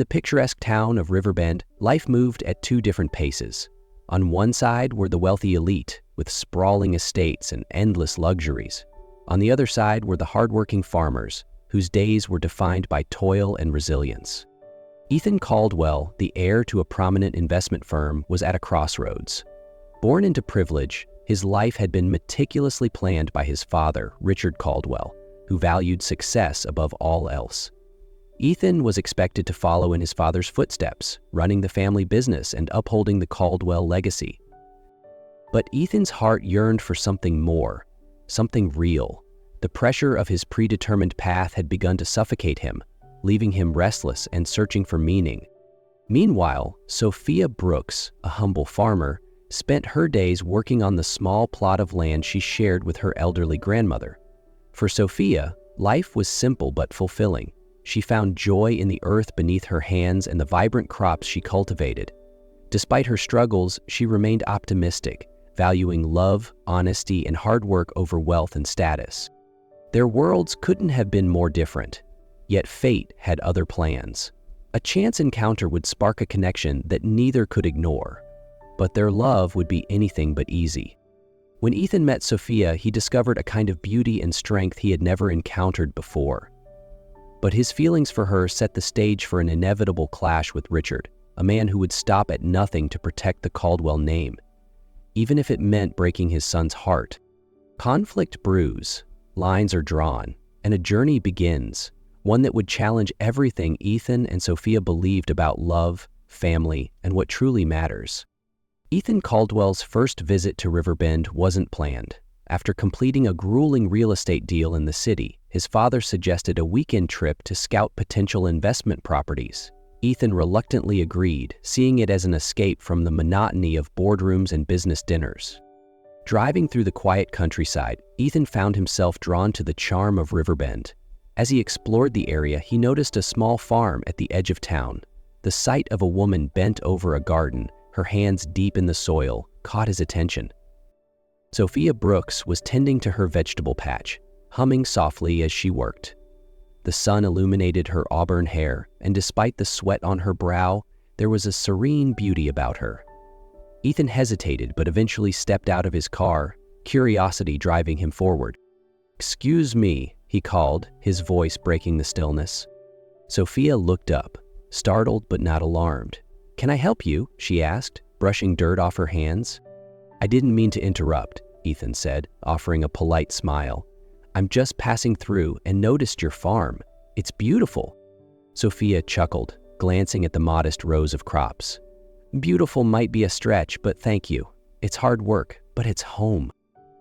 the picturesque town of Riverbend, life moved at two different paces. On one side were the wealthy elite, with sprawling estates and endless luxuries. On the other side were the hardworking farmers, whose days were defined by toil and resilience. Ethan Caldwell, the heir to a prominent investment firm, was at a crossroads. Born into privilege, his life had been meticulously planned by his father, Richard Caldwell, who valued success above all else. Ethan was expected to follow in his father's footsteps, running the family business and upholding the Caldwell legacy. But Ethan's heart yearned for something more, something real. The pressure of his predetermined path had begun to suffocate him, leaving him restless and searching for meaning. Meanwhile, Sophia Brooks, a humble farmer, spent her days working on the small plot of land she shared with her elderly grandmother. For Sophia, life was simple but fulfilling. She found joy in the earth beneath her hands and the vibrant crops she cultivated. Despite her struggles, she remained optimistic, valuing love, honesty, and hard work over wealth and status. Their worlds couldn't have been more different, yet fate had other plans. A chance encounter would spark a connection that neither could ignore, but their love would be anything but easy. When Ethan met Sophia, he discovered a kind of beauty and strength he had never encountered before. But his feelings for her set the stage for an inevitable clash with Richard, a man who would stop at nothing to protect the Caldwell name, even if it meant breaking his son's heart. Conflict brews, lines are drawn, and a journey begins, one that would challenge everything Ethan and Sophia believed about love, family, and what truly matters. Ethan Caldwell's first visit to Riverbend wasn't planned. After completing a grueling real estate deal in the city, his father suggested a weekend trip to scout potential investment properties. Ethan reluctantly agreed, seeing it as an escape from the monotony of boardrooms and business dinners. Driving through the quiet countryside, Ethan found himself drawn to the charm of Riverbend. As he explored the area, he noticed a small farm at the edge of town. The sight of a woman bent over a garden, her hands deep in the soil, caught his attention. Sophia Brooks was tending to her vegetable patch, humming softly as she worked. The sun illuminated her auburn hair, and despite the sweat on her brow, there was a serene beauty about her. Ethan hesitated but eventually stepped out of his car, curiosity driving him forward. "Excuse me," he called, his voice breaking the stillness. Sophia looked up, startled but not alarmed. "Can I help you?" she asked, brushing dirt off her hands. "I didn't mean to interrupt," Ethan said, offering a polite smile. "I'm just passing through and noticed your farm. It's beautiful." Sophia chuckled, glancing at the modest rows of crops. "Beautiful might be a stretch, but thank you. It's hard work, but it's home."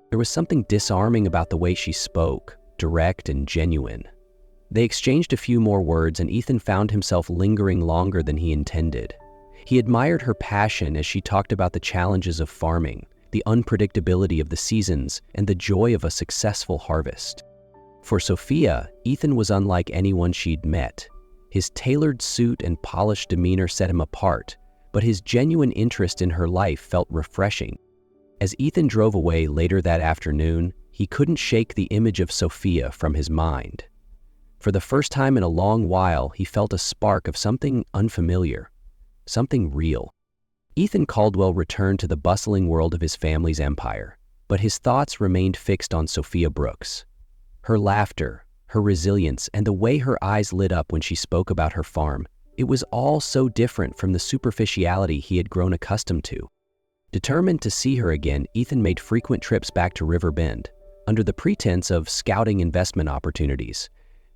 There was something disarming about the way she spoke, direct and genuine. They exchanged a few more words, and Ethan found himself lingering longer than he intended. He admired her passion as she talked about the challenges of farming, the unpredictability of the seasons, and the joy of a successful harvest. For Sophia, Ethan was unlike anyone she'd met. His tailored suit and polished demeanor set him apart, but his genuine interest in her life felt refreshing. As Ethan drove away later that afternoon, he couldn't shake the image of Sophia from his mind. For the first time in a long while, he felt a spark of something unfamiliar, something real. Ethan Caldwell returned to the bustling world of his family's empire, but his thoughts remained fixed on Sophia Brooks. Her laughter, her resilience, and the way her eyes lit up when she spoke about her farm, it was all so different from the superficiality he had grown accustomed to. Determined to see her again, Ethan made frequent trips back to Riverbend, under the pretense of scouting investment opportunities.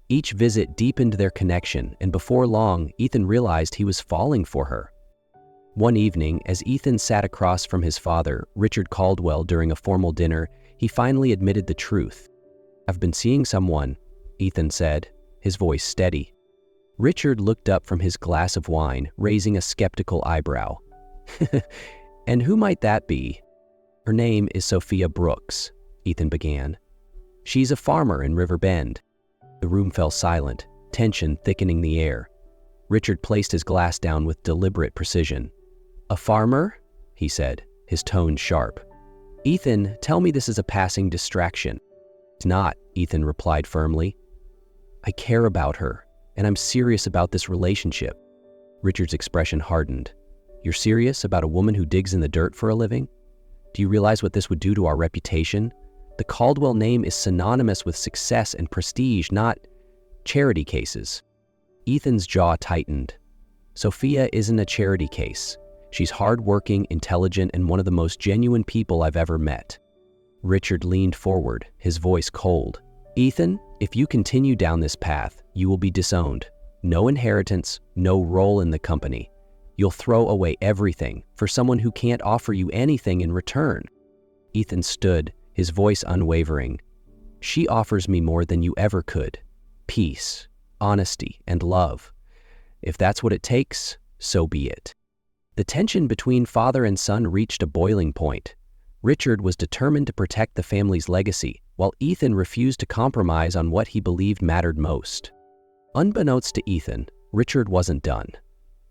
Each visit deepened their connection, and before long, Ethan realized he was falling for her. One evening, as Ethan sat across from his father, Richard Caldwell, during a formal dinner, he finally admitted the truth. "I've been seeing someone," Ethan said, his voice steady. Richard looked up from his glass of wine, raising a skeptical eyebrow. "And who might that be?" "Her name is Sophia Brooks," Ethan began. "She's a farmer in Riverbend." The room fell silent, tension thickening the air. Richard placed his glass down with deliberate precision. "A farmer?" he said, his tone sharp. "Ethan, tell me this is a passing distraction." "It's not," Ethan replied firmly. "I care about her, and I'm serious about this relationship." Richard's expression hardened. You're serious about a woman who digs in the dirt for a living? Do you realize what this would do to our reputation? The Caldwell name is synonymous with success and prestige, not charity cases. Ethan's jaw tightened. Sophia isn't a charity case. She's hardworking, intelligent, and one of the most genuine people I've ever met. Richard leaned forward, his voice cold. Ethan, if you continue down this path, you will be disowned. No inheritance, no role in the company. You'll throw away everything for someone who can't offer you anything in return. Ethan stood, his voice unwavering. She offers me more than you ever could. Peace, honesty, and love. If that's what it takes, so be it. The tension between father and son reached a boiling point. Richard was determined to protect the family's legacy, while Ethan refused to compromise on what he believed mattered most. Unbeknownst to Ethan, Richard wasn't done.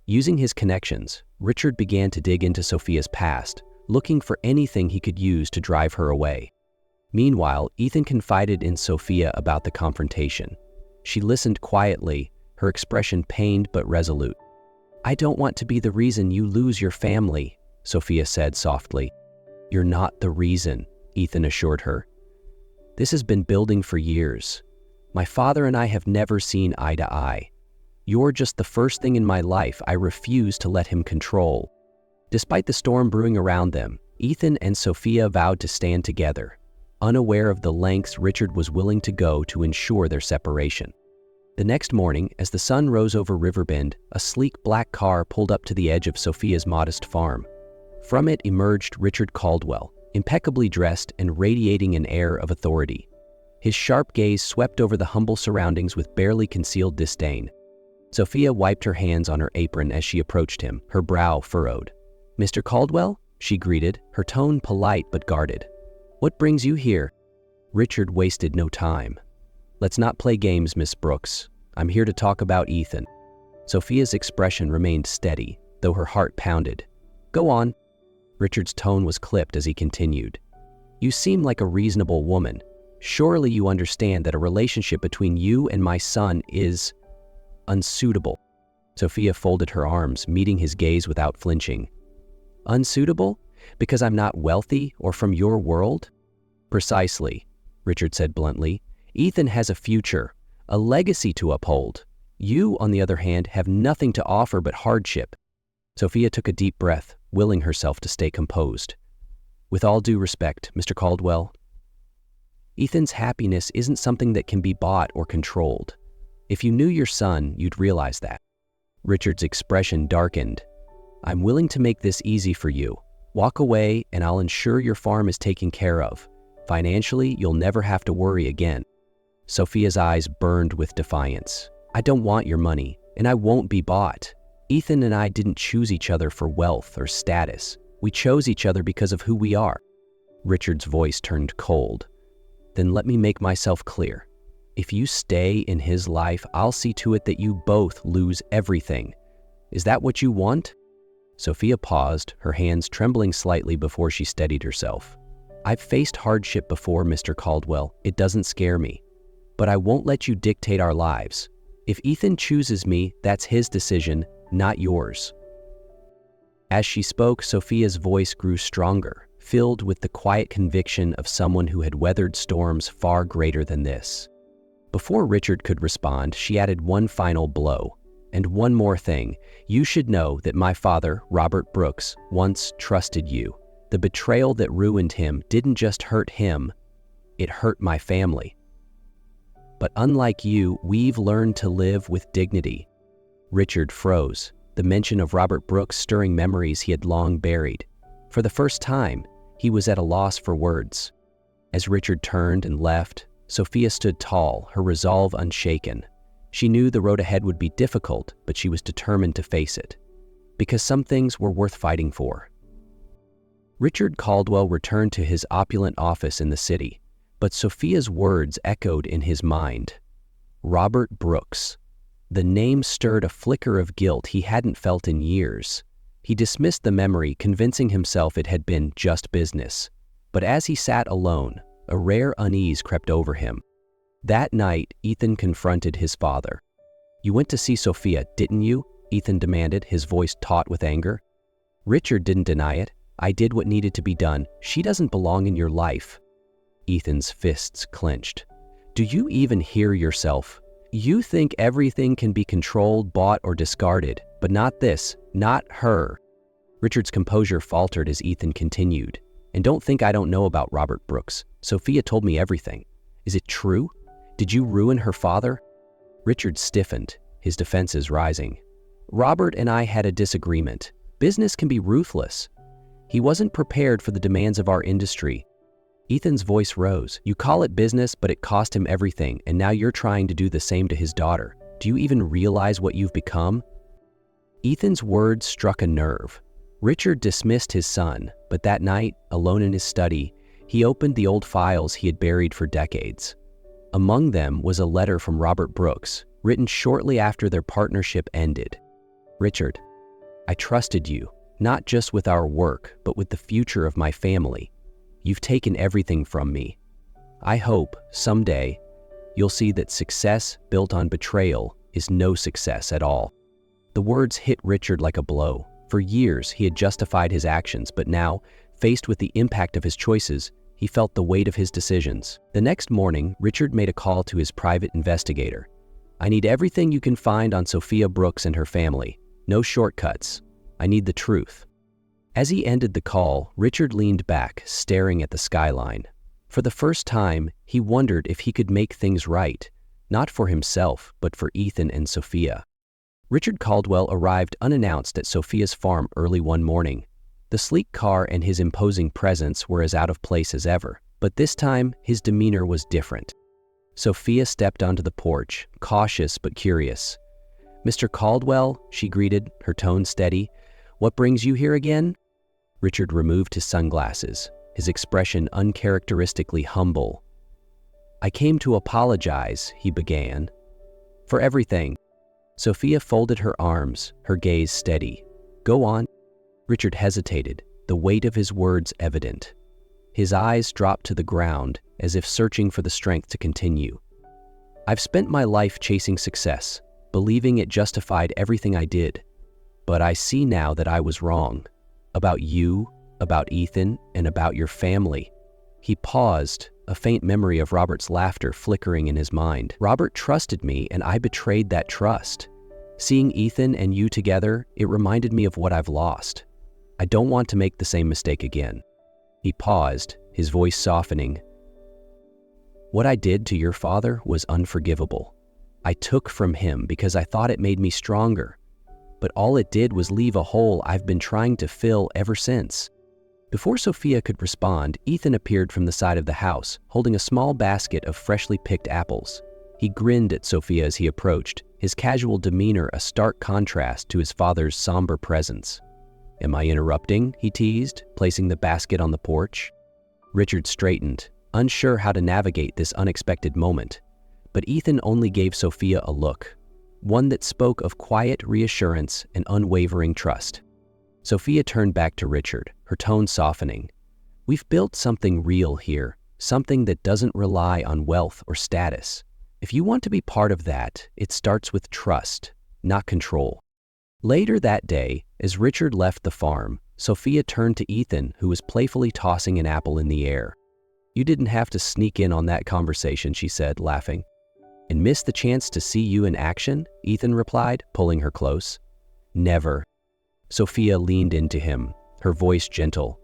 Using his connections, Richard began to dig into Sophia's past, looking for anything he could use to drive her away. Meanwhile, Ethan confided in Sophia about the confrontation. She listened quietly, her expression pained but resolute. I don't want to be the reason you lose your family, Sophia said softly. You're not the reason, Ethan assured her. This has been building for years. My father and I have never seen eye to eye. You're just the first thing in my life I refuse to let him control. Despite the storm brewing around them, Ethan and Sophia vowed to stand together, unaware of the lengths Richard was willing to go to ensure their separation. The next morning, as the sun rose over Riverbend, a sleek black car pulled up to the edge of Sophia's modest farm. From it emerged Richard Caldwell, impeccably dressed and radiating an air of authority. His sharp gaze swept over the humble surroundings with barely concealed disdain. Sophia wiped her hands on her apron as she approached him, her brow furrowed. Mr. Caldwell? She greeted, her tone polite but guarded. What brings you here? Richard wasted no time. Let's not play games, Miss Brooks. I'm here to talk about Ethan. Sophia's expression remained steady, though her heart pounded. Go on. Richard's tone was clipped as he continued. You seem like a reasonable woman. Surely you understand that a relationship between you and my son is unsuitable. Sophia folded her arms, meeting his gaze without flinching. Unsuitable? Because I'm not wealthy or from your world? Precisely, Richard said bluntly. Ethan has a future, a legacy to uphold. You, on the other hand, have nothing to offer but hardship. Sophia took a deep breath, willing herself to stay composed. With all due respect, Mr. Caldwell, Ethan's happiness isn't something that can be bought or controlled. If you knew your son, you'd realize that. Richard's expression darkened. I'm willing to make this easy for you. Walk away and I'll ensure your farm is taken care of. Financially, you'll never have to worry again. Sophia's eyes burned with defiance. I don't want your money, and I won't be bought. Ethan and I didn't choose each other for wealth or status. We chose each other because of who we are. Richard's voice turned cold. Then let me make myself clear. If you stay in his life, I'll see to it that you both lose everything. Is that what you want? Sophia paused, her hands trembling slightly before she steadied herself. I've faced hardship before, Mr. Caldwell. It doesn't scare me. But I won't let you dictate our lives. If Ethan chooses me, that's his decision, not yours. As she spoke, Sophia's voice grew stronger, filled with the quiet conviction of someone who had weathered storms far greater than this. Before Richard could respond, she added one final blow. And one more thing, you should know that my father, Robert Brooks, once trusted you. The betrayal that ruined him didn't just hurt him, it hurt my family. But unlike you, we've learned to live with dignity. Richard froze, the mention of Robert Brooks stirring memories he had long buried. For the first time, he was at a loss for words. As Richard turned and left, Sophia stood tall, her resolve unshaken. She knew the road ahead would be difficult, but she was determined to face it. Because some things were worth fighting for. Richard Caldwell returned to his opulent office in the city, but Sophia's words echoed in his mind. Robert Brooks. The name stirred a flicker of guilt he hadn't felt in years. He dismissed the memory, convincing himself it had been just business. But as he sat alone, a rare unease crept over him. That night, Ethan confronted his father. You went to see Sophia, didn't you? Ethan demanded, his voice taut with anger. Richard didn't deny it. I did what needed to be done. She doesn't belong in your life. Ethan's fists clenched. Do you even hear yourself? You think everything can be controlled, bought, or discarded, but not this, not her. Richard's composure faltered as Ethan continued. And don't think I don't know about Robert Brooks. Sophia told me everything. Is it true? Did you ruin her father? Richard stiffened, his defenses rising. Robert and I had a disagreement. Business can be ruthless. He wasn't prepared for the demands of our industry. Ethan's voice rose. You call it business, but it cost him everything, and now you're trying to do the same to his daughter. Do you even realize what you've become? Ethan's words struck a nerve. Richard dismissed his son, but that night, alone in his study, he opened the old files he had buried for decades. Among them was a letter from Robert Brooks, written shortly after their partnership ended. Richard, I trusted you, not just with our work, but with the future of my family. You've taken everything from me. I hope, someday, you'll see that success built on betrayal is no success at all. The words hit Richard like a blow. For years, he had justified his actions, but now, faced with the impact of his choices, he felt the weight of his decisions. The next morning, Richard made a call to his private investigator. I need everything you can find on Sophia Brooks and her family. No shortcuts. I need the truth. As he ended the call, Richard leaned back, staring at the skyline. For the first time, he wondered if he could make things right, not for himself, but for Ethan and Sophia. Richard Caldwell arrived unannounced at Sophia's farm early one morning. The sleek car and his imposing presence were as out of place as ever, but this time his demeanor was different. Sophia stepped onto the porch, cautious but curious. Mr. Caldwell, she greeted, her tone steady. What brings you here again? Richard removed his sunglasses, his expression uncharacteristically humble. I came to apologize, he began. For everything. Sophia folded her arms, her gaze steady. Go on. Richard hesitated, the weight of his words evident. His eyes dropped to the ground, as if searching for the strength to continue. I've spent my life chasing success, believing it justified everything I did. But I see now that I was wrong. About you, about Ethan, and about your family. He paused, a faint memory of Robert's laughter flickering in his mind. Robert trusted me, and I betrayed that trust. Seeing Ethan and you together, it reminded me of what I've lost. I don't want to make the same mistake again. He paused, his voice softening. What I did to your father was unforgivable. I took from him because I thought it made me stronger. But all it did was leave a hole I've been trying to fill ever since. Before Sophia could respond, Ethan appeared from the side of the house, holding a small basket of freshly picked apples. He grinned at Sophia as he approached, his casual demeanor a stark contrast to his father's somber presence. Am I interrupting? He teased, placing the basket on the porch. Richard straightened, unsure how to navigate this unexpected moment. But Ethan only gave Sophia a look, one that spoke of quiet reassurance and unwavering trust. Sophia turned back to Richard, her tone softening. We've built something real here, something that doesn't rely on wealth or status. If you want to be part of that, it starts with trust, not control. Later that day, as Richard left the farm, Sophia turned to Ethan, who was playfully tossing an apple in the air. You didn't have to sneak in on that conversation, she said, laughing. And miss the chance to see you in action? Ethan replied, pulling her close. Never. Sophia leaned into him, her voice gentle.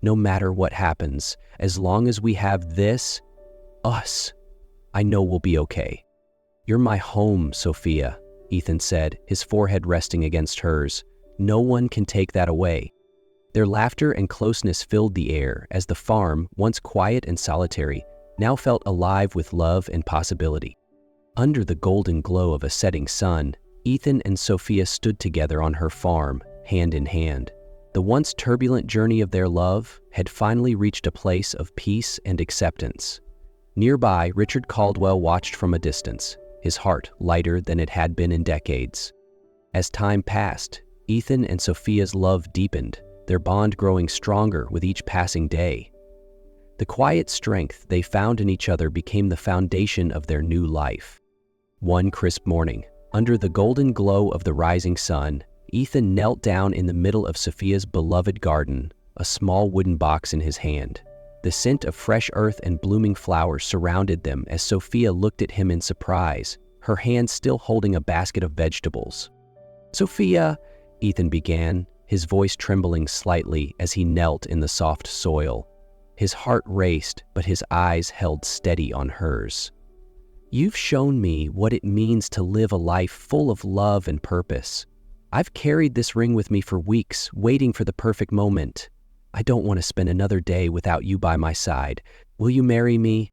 No matter what happens, as long as we have this, us, I know we'll be okay. You're my home, Sophia, Ethan said, his forehead resting against hers. No one can take that away. Their laughter and closeness filled the air as the farm, once quiet and solitary, now felt alive with love and possibility. Under the golden glow of a setting sun, Ethan and Sophia stood together on her farm, hand in hand. The once turbulent journey of their love had finally reached a place of peace and acceptance. Nearby, Richard Caldwell watched from a distance, his heart lighter than it had been in decades. As time passed, Ethan and Sophia's love deepened, their bond growing stronger with each passing day. The quiet strength they found in each other became the foundation of their new life. One crisp morning, Under the golden glow of the rising sun, Ethan knelt down in the middle of Sophia's beloved garden, a small wooden box in his hand. The scent of fresh earth and blooming flowers surrounded them as Sophia looked at him in surprise, her hand still holding a basket of vegetables. "Sophia," Ethan began, his voice trembling slightly as he knelt in the soft soil. His heart raced, but his eyes held steady on hers. "You've shown me what it means to live a life full of love and purpose. I've carried this ring with me for weeks, waiting for the perfect moment. I don't want to spend another day without you by my side. Will you marry me?"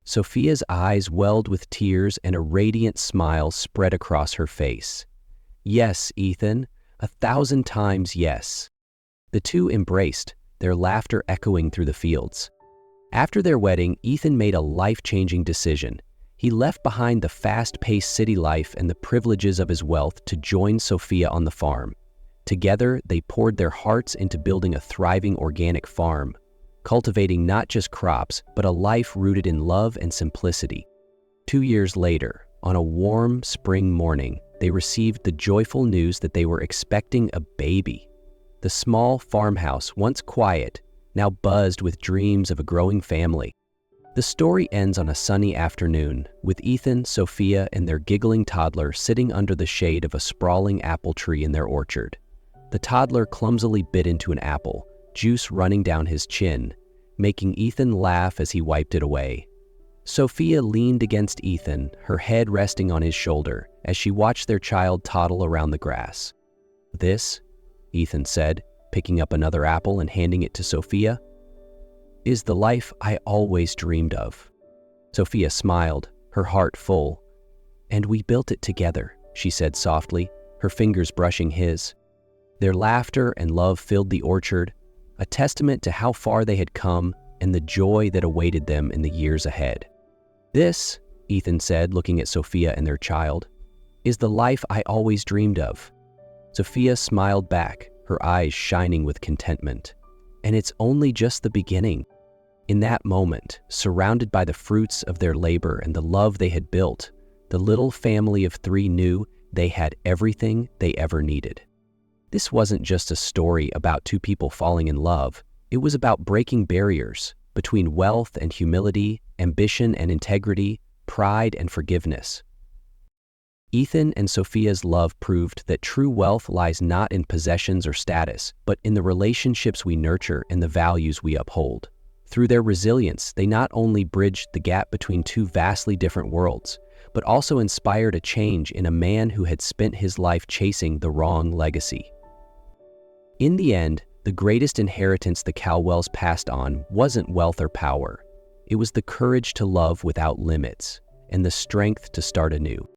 Sophia's eyes welled with tears and a radiant smile spread across her face. "Yes, Ethan, 1,000 times yes." The two embraced, their laughter echoing through the fields. After their wedding, Ethan made a life-changing decision. He left behind the fast-paced city life and the privileges of his wealth to join Sophia on the farm. Together, they poured their hearts into building a thriving organic farm, cultivating not just crops, but a life rooted in love and simplicity. 2 years later, on a warm spring morning, they received the joyful news that they were expecting a baby. The small farmhouse, once quiet, now buzzed with dreams of a growing family. The story ends on a sunny afternoon, with Ethan, Sophia, and their giggling toddler sitting under the shade of a sprawling apple tree in their orchard. The toddler clumsily bit into an apple, juice running down his chin, making Ethan laugh as he wiped it away. Sophia leaned against Ethan, her head resting on his shoulder, as she watched their child toddle around the grass. "This," Ethan said, picking up another apple and handing it to Sophia, "is the life I always dreamed of." Sophia smiled, her heart full. "And we built it together," she said softly, her fingers brushing his. Their laughter and love filled the orchard, a testament to how far they had come and the joy that awaited them in the years ahead. "This," Ethan said, looking at Sophia and their child, "is the life I always dreamed of." Sophia smiled back, her eyes shining with contentment. "And it's only just the beginning." In that moment, surrounded by the fruits of their labor and the love they had built, the little family of 3 knew they had everything they ever needed. This wasn't just a story about 2 people falling in love. It was about breaking barriers between wealth and humility, ambition and integrity, pride and forgiveness. Ethan and Sophia's love proved that true wealth lies not in possessions or status, but in the relationships we nurture and the values we uphold. Through their resilience, they not only bridged the gap between 2 vastly different worlds, but also inspired a change in a man who had spent his life chasing the wrong legacy. In the end, the greatest inheritance the Caldwells passed on wasn't wealth or power. It was the courage to love without limits and the strength to start anew.